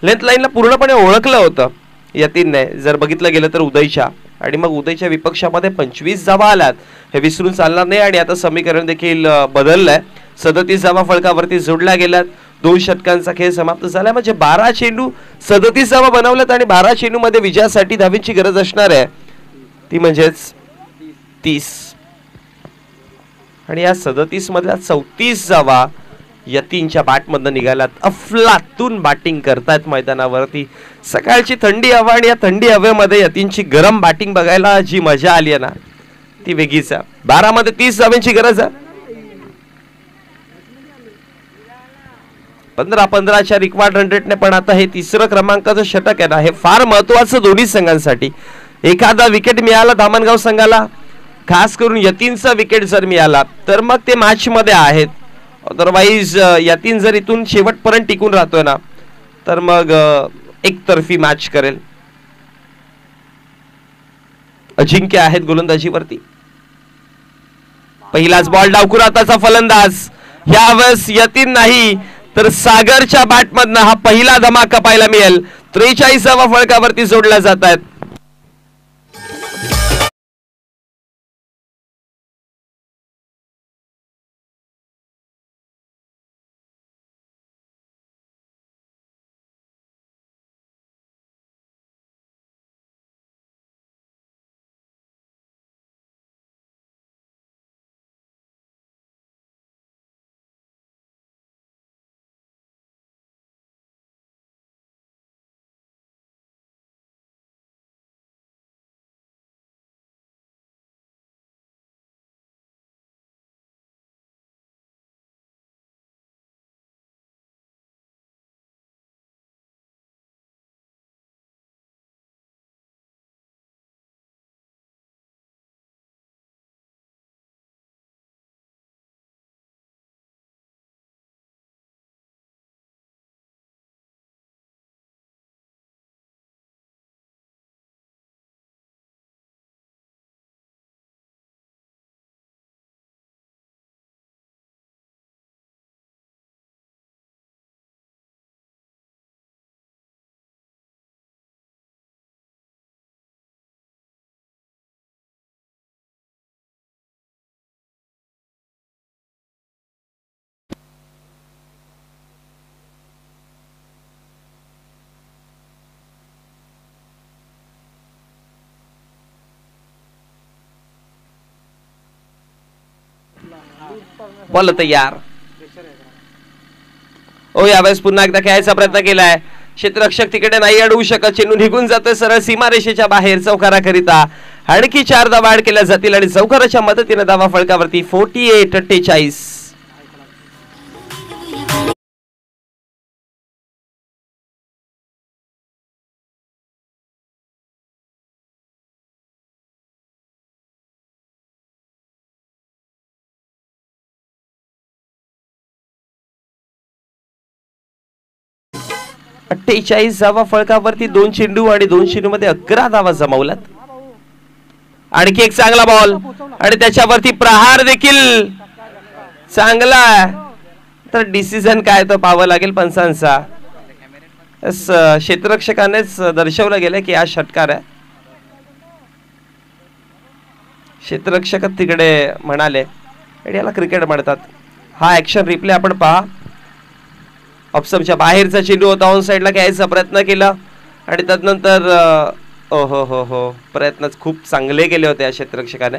लेंथ लाईनला पूर्णपणे ओळखलं होतं यतीनने जर बघितलं गेलं तर उदयच्या. आणि मग उदयच्या विपक्षामध्ये 25 धावा आल्यात, हे विसरून चालणार नाही. आणि आता समीकरण देखील बदललंय, 37 धावा फळकावरती जोडल्या गेल्यात. 2 षटकांचा खेळ समाप्त झाला, म्हणजे 12 चेंडू 37 धावा बनवल्यात आणि 12 चेंडू मध्ये विजयासाठी धावींची गरज असणार आहे, ती म्हणजेच 30. आणि या 37 मधल्या 34 धावा यतीनच्या बॅटमधनं निघाल्यात. अफलातून बॅटिंग करतायत मैदानावरती. सकाळची थंडी हवा आणि या थंडी हवेमध्ये यतीनची गरम बॅटिंग बघायला जी मजा आली आहे ना, ती वेगळीच आहे. 12 मध्ये 30 धावांची गरज आहे. 15-15च्या रिक्वायर्ड रन रेटने, पण आता हे तिसरं क्रमांकाचं षटक आहे ना, हे फार महत्वाचं दोन्ही संघांसाठी. एखादा विकेट मिळाला धामणगाव संघाला, खास करून यतीनचा विकेट जर मिळाला तर मग ते मॅच मध्ये आहेत. अदरवाईज यतीन जर इथून शेवटपर्यंत टिकून राहतोय ना, तर मग एकतर्फी मॅच करेल. अजिंक्य आहेत गोलंदाजीवरती. पहिलाच बॉल डावकुराताचा फलंदाज, यावेळेस यतीन नाही तर सागरच्या बॅटमधनं हा पहिला धमाका पाहायला मिळेल. 43 फळकावरती जोडल्या जात आहेत. बॉल तयार. ओ यावेळेस पुन्हा एकदा खेळायचा प्रयत्न केलाय. क्षेत्ररक्षक तिकडे नाही अडवू शकत. चेंडू निघून जातोय सरळ सीमारेषेच्या बाहेर चौकाराकरिता. आणखी 4 धावा ऍड केल्या जातील आणि चौकाराच्या मदतीने धावा फळकावरती 48-48. धावा फळकावरती 2 चेंडू आणि 2 चेंडू मध्ये 11 धावा जमवल्यात. आणखी एक चांगला बॉल आणि त्याच्यावरती प्रहार देखील चांगला. तर डिसिजन काय तो पाहावं लागेल पंचांचा. क्षेत्ररक्षकानेच दर्शवलं गेलं की हा षटकार आहे. क्षेत्ररक्षक तिकडे म्हणाले आणि याला क्रिकेट म्हणतात. हा ऍक्शन रिप्ले आपण पहा. ऑप्शनच्या बाहेरचा चेंडू होता. ऑन साईडला घ्यायचा प्रयत्न केला आणि त्यानंतर हो हो हो प्रयत्न खूप चांगले केले होते या क्षेत्ररक्षकाने.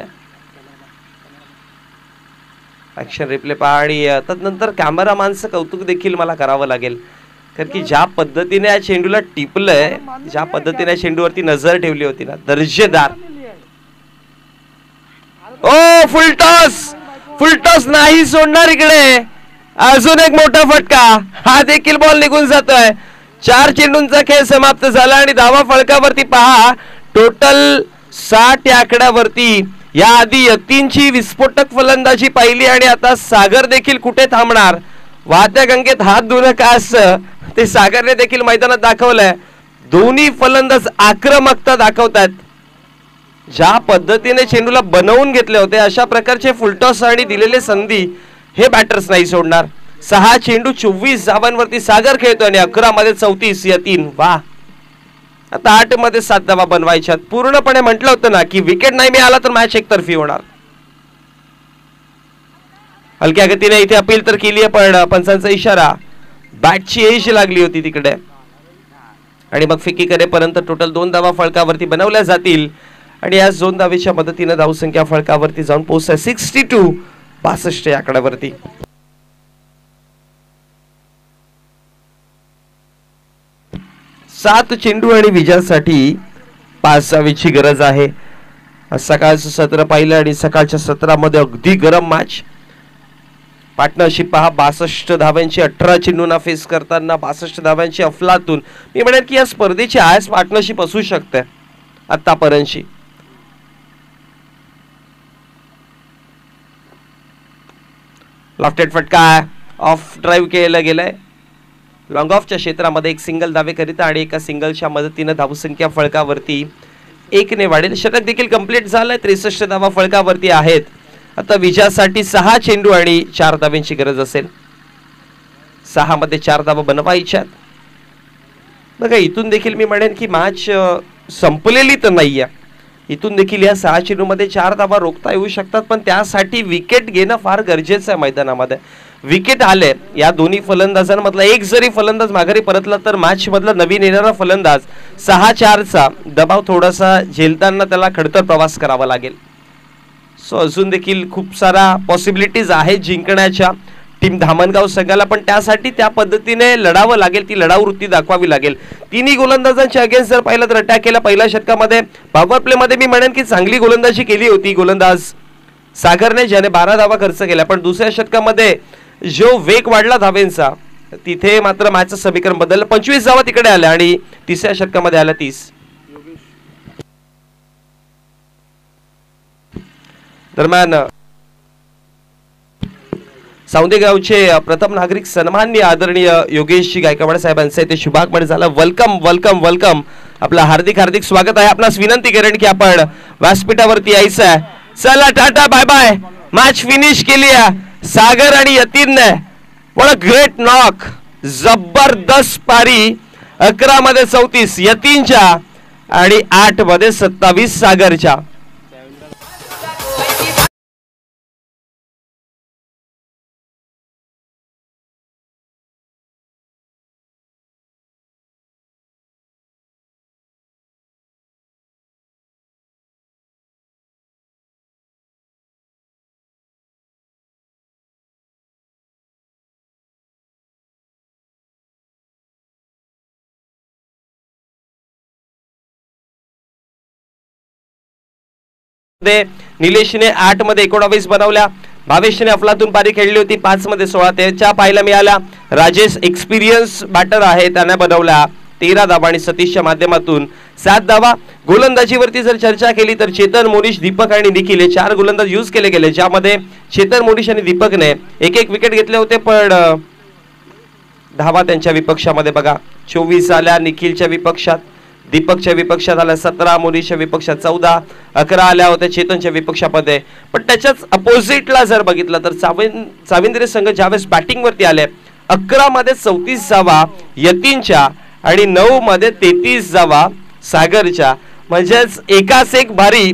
ऍक्शन रिप्ले पहा आणि त्यानंतर कॅमेरामॅनचं कौतुक देखील मला करावं लागेल. कारण की ज्या पद्धतीने या चेंडूला टिपलंय, ज्या पद्धतीने या चेंडूवरती नजर ठेवली होती ना, दर्जेदार. ओ फुलटॉस नाही सोडणार इकडे. अजून एक मोठा फटका. हा देखील बॉल निघून जातोय. 4 चेंडूंचा खेळ समाप्त झाला आणि धावा फळकावरती पहा टोटल 60 या आकड्यावरती. या आधी यतीनची विस्फोटक फलंदाजी पाहिली आणि आता सागर देखील कुठे थांबणार. वाहत्या गंगेत हात धुणं का असं ते सागरने देखील मैदानात दाखवलंय. दोन्ही फलंदाज आक्रमकता दाखवतात. ज्या पद्धतीने चेंडूला बनवून घेतले होते अशा प्रकारचे फुलटॉस आणि दिलेले संधी हे बॅटर्स नाही सोडणार. 6 चेंडू 24 धावांवरती सागर खेळतोय आणि 11 मध्ये 34 यतीन. वा. आता 8 मध्ये 7 धावा बनवायच्यात. पूर्णपणे म्हटलं होतं ना की विकेट नाही मिळाला तर मॅच एकतर्फी होणार. हलक्या गतीने इथे अपील तर केली आहे पण पंचांचा इशारा. बॅटची एज लागली होती तिकडे आणि मग फिकी करेपर्यंत टोटल 2 धावा फळकावरती बनवल्या जातील आणि या 2 धावेच्या मदतीने धावसंख्या फळकावरती जाऊन पोहोचते 62 या आकड्यावरती. सात चेंडू आणि विजयासाठी 5 धावेची गरज आहे. सकाळचं सत्र पाहिलं आणि सकाळच्या सत्रामध्ये अगदी गरम मॅच. पार्टनरशिप पहा 62 धाव्यांची 18 चेंडूंना फेस करताना 62 धाव्यांची अफलातून. मी म्हणेन की या स्पर्धेची हायस्ट पार्टनरशिप असू शकते आतापर्यंतची. लॉफ्टेड फटका ऑफ ड्राईव्ह केला गेलाय. लॉंग ऑफच्या क्षेत्रामध्ये एक सिंगल धावेकरिता आणि एका सिंगलच्या मदतीने धावसंख्या फळकावरती 1 ने वाढेल. षटक देखील कंप्लीट झालंय. 63 धावा फळकावरती आहेत. आता विजयासाठी 6 चेंडू आणि 4 धाव्यांची गरज असेल. 6 मध्ये 4 धावा बनवायच्यात. बघा इथून देखील मी म्हणेन की मॅच संपलेली तर नाहीये. इथून देखील या 6 चेंडूमध्ये 4 धावा रोखता येऊ शकतात पण त्यासाठी विकेट घेणं फार गरजेचं आहे मैदानामध्ये. विकेट आले या दोन्ही फलंदाजांमधला एक जरी फलंदाज माघारी परतला तर मॅच मधला नवीन येणारा फलंदाज 6-4चा दबाव थोडासा झेलताना त्याला खडतर प्रवास करावा लागेल. सो अजून देखील खूप सारा पॉसिबिलिटीज आहेत जिंकण्याच्या टीम धामणगाव संघाला पण त्यासाठी त्या पद्धतीने लढावं लागेल. ती लढाऊ वृत्ती दाखवावी लागेल. तिन्ही गोलंदाजांच्या अगेन्स्ट जर पाहिलं तर अटॅक केला. पहिल्या षटकामध्ये पॉवर प्ले मध्ये मी म्हणेन की चांगली गोलंदाजी केली होती गोलंदाज सागरने ज्याने 12 धावा खर्च केल्या पण दुसऱ्या षटकामध्ये जो वेग वाढला धावेंचा तिथे मात्र मॅचचं समीकरण बदललं. 25 धावा तिकडे आल्या आणि तिसऱ्या षटकामध्ये आल्या 30. दरम्यान सावंदेगावचे प्रथम नागरिक सन्माननीय आदरणीय योगेशजी गायकवाड साहेबांचे इथे शुभागमन झालं. Welcome welcome welcome. आपलं हार्दिक हार्दिक स्वागत आहे. आपणास विनंती करेन की आपण व्यासपीठावरती यायचं आहे. चला tata bye bye. Match finish केली आहे सागर आणि यतीनने. What a great knock. जबरदस्त पारी. 11 मध्ये 34 यतीनच्या आणि 8 मध्ये 27 सागरच्या. निलेशने 8 मध्ये 19 बनवल्या. भावेशने अफलातून पारी खेळली होती 5 मध्ये 16 त्याच्या पाहायला मिळाल्या. राजेश एक्सपिरियन्स बॅटर आहे, त्याने बनवल्या 13 धावा आणि सतीशच्या माध्यमातून 7 धावा. गोलंदाजीवरती जर चर्चा केली तर चेतन, मोनिश, दीपक आणि निखिल हे 4 गोलंदाज यूज केले गेले, ज्यामध्ये चेतन, मोनिश आणि दीपकने एक विकेट घेतले होते, पण धावा त्यांच्या विपक्षामध्ये बघा 24 आल्या. निखिलच्या विपक्षात, दीपकच्या विपक्षात आल्या 17, मोनिशच्या विपक्षात 14, 11 आल्या होत्या चेतनच्या विपक्षामध्ये. पण त्याच्याच अपोजिटला जर बघितलं तर चाविंद्रे संघ ज्यावेळेस बॅटिंगवरती आले 11 मध्ये 34 धावा यतीनच्या आणि 9 मध्ये 33 धावा सागरच्या, म्हणजेच एकास एक भारी